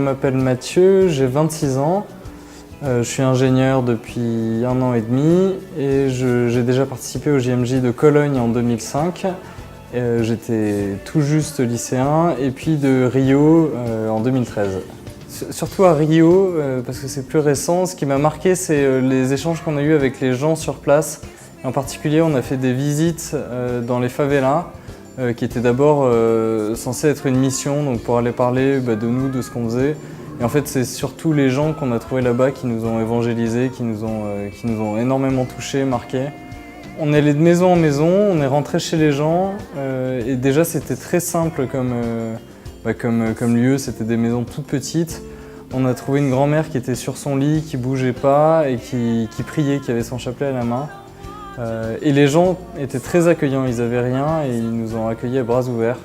m'appelle Mathieu, j'ai 26 ans. Je suis ingénieur depuis 1 an et demi et j'ai déjà participé au JMJ de Cologne en 2005. J'étais tout juste lycéen et puis de Rio en 2013. Surtout à Rio, parce que c'est plus récent, ce qui m'a marqué c'est les échanges qu'on a eus avec les gens sur place. En particulier, on a fait des visites dans les favelas qui étaient d'abord censées être une mission donc pour aller parler de nous, de ce qu'on faisait. Et en fait, c'est surtout les gens qu'on a trouvés là-bas qui nous ont évangélisés, qui nous ont énormément touchés, marqués. On est allé de maison en maison, on est rentré chez les gens et déjà c'était très simple comme lieu, c'était des maisons toutes petites. On a trouvé une grand-mère qui était sur son lit, qui bougeait pas et qui priait, qui avait son chapelet à la main. Et les gens étaient très accueillants, ils n'avaient rien et ils nous ont accueillis à bras ouverts.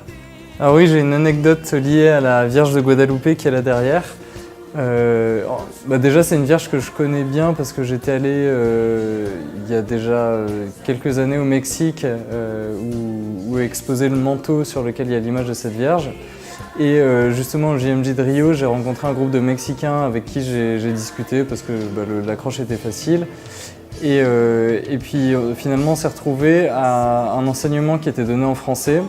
Alors oui, j'ai une anecdote liée à la Vierge de Guadalupe qui est là derrière. Déjà c'est une vierge que je connais bien parce que j'étais allé il y a déjà quelques années au Mexique où est exposé le manteau sur lequel il y a l'image de cette vierge. Et justement au JMJ de Rio, j'ai rencontré un groupe de Mexicains avec qui j'ai discuté parce que l'accroche était facile. Et puis finalement on s'est retrouvé à un enseignement qui était donné en français.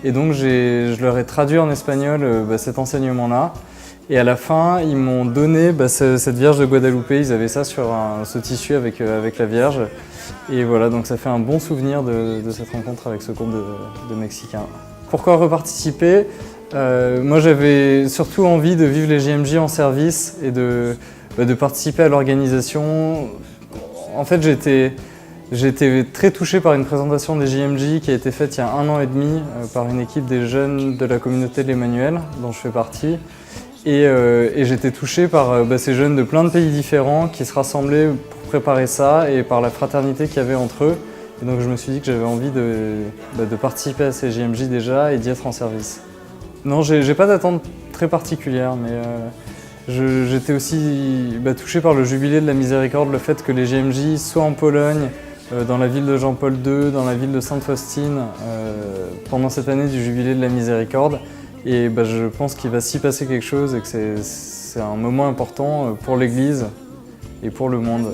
Et donc je leur ai traduit en espagnol cet enseignement-là. Et à la fin, ils m'ont donné cette Vierge de Guadalupe. Ils avaient ça sur ce tissu avec la Vierge. Et voilà, donc ça fait un bon souvenir de cette rencontre avec ce groupe de Mexicains. Pourquoi reparticiper ? Moi, j'avais surtout envie de vivre les JMJ en service et de participer à l'organisation. En fait, j'ai été très touché par une présentation des JMJ qui a été faite il y a 1 an et demi par une équipe des jeunes de la communauté de l'Emmanuel, dont je fais partie. Et j'étais touché par ces jeunes de plein de pays différents qui se rassemblaient pour préparer ça et par la fraternité qu'il y avait entre eux. Et donc je me suis dit que j'avais envie de participer à ces JMJ déjà et d'y être en service. Non, j'ai pas d'attente très particulière, mais j'étais aussi touché par le Jubilé de la Miséricorde, le fait que les JMJ soient en Pologne, dans la ville de Jean-Paul II, dans la ville de Sainte-Faustine, pendant cette année du Jubilé de la Miséricorde. Et je pense qu'il va s'y passer quelque chose et que c'est un moment important pour l'Église et pour le monde.